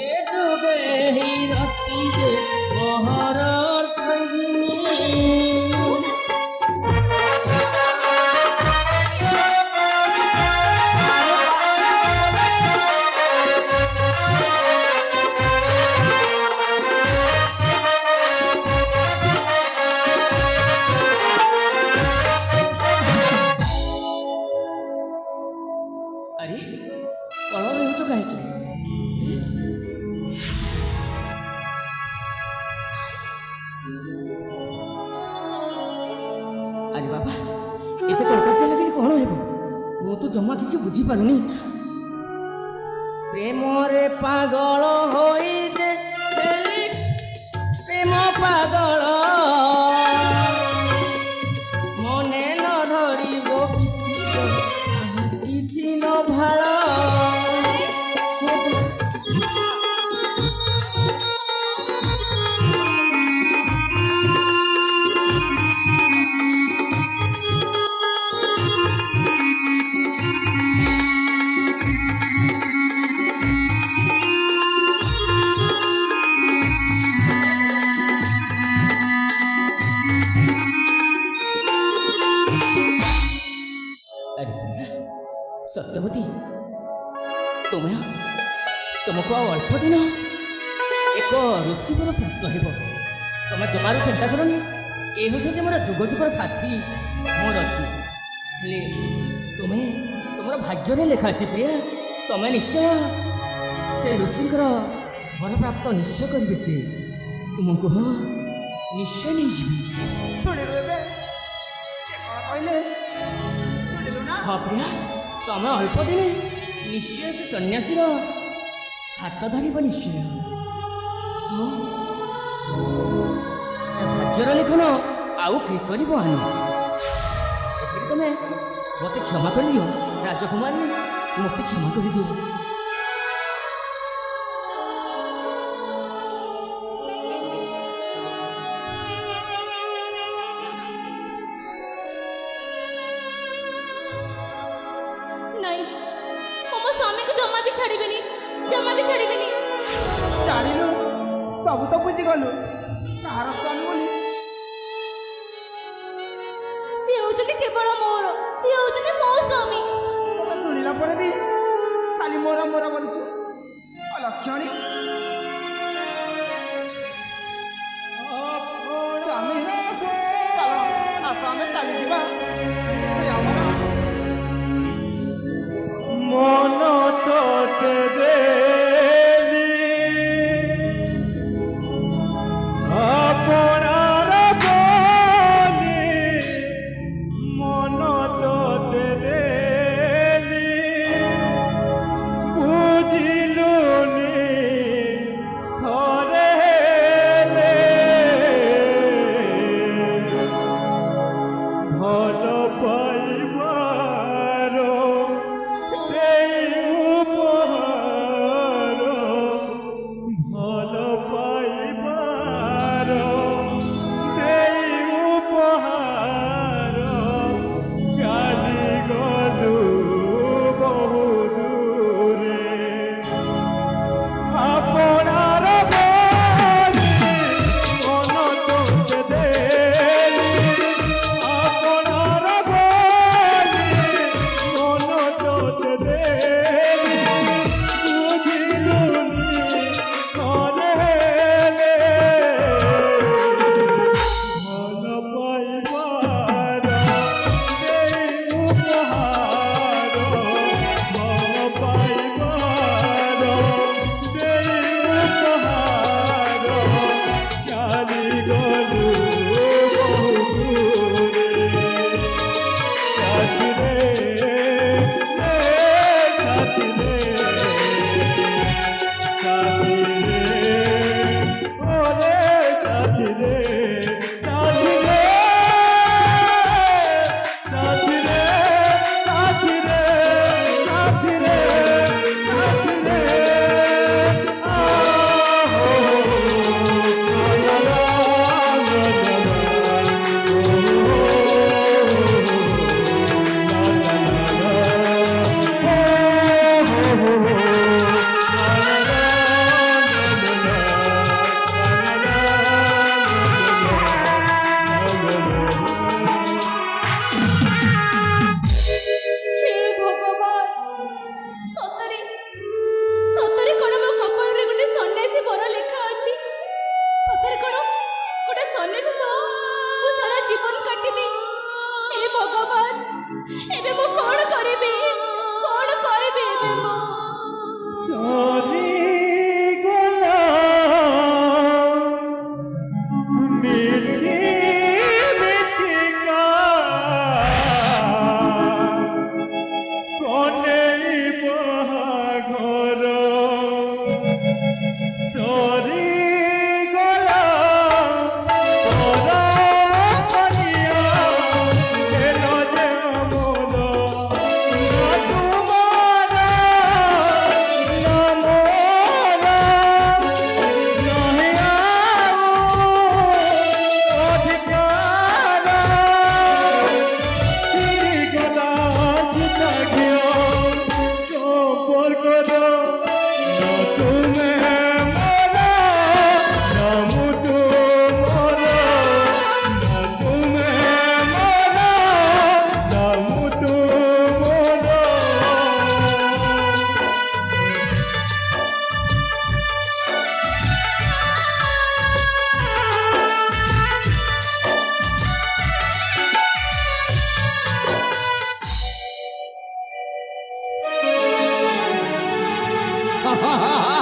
যুগে যুগে এই রাত্রিরে মহারাজ अरे कौन हो कहीं अरे बाबा एते कड़कचिया लगे कौन हेब मु तो जमा किसी बुझी पारुनी प्रेम रे पागल होई जे प्रेम पागल मने न धरिबो किछि न भाळ सत्यवती तुम्हें तुमको अल्प दिन एक ऋषिवर प्राप्त हो तुम जमार चिंता करनी ये हूँ मोर जुग जुगर साथी मोर हेले तुम्हें तुम भाग्य लेखा अच्छी प्रिया तुम्हें निश्चय से ऋषिंकर वर प्राप्त निश्चय करेंगे सी तुमको निश्चय नहीं जी हाँ प्रिया तुम अल्प दिन निश्चय से सन्यासी हाथ धर निश्चय हाँ भाग्यर लेखन आउ के आन तुम्हें मत क्षमा कर दियो राजकुमारी मत क्षमा कर दियो जानिलु सब तो बुझी गलु कहार स्वामी बोली सी होचते केवल मोर सी होचते मो स्वामी तो सुनिला पर भी खाली मोरा मोरा बोलछु अलक्षणी स्वामी चलो आसामे चली जीवा से हमर मन तो दे हाँ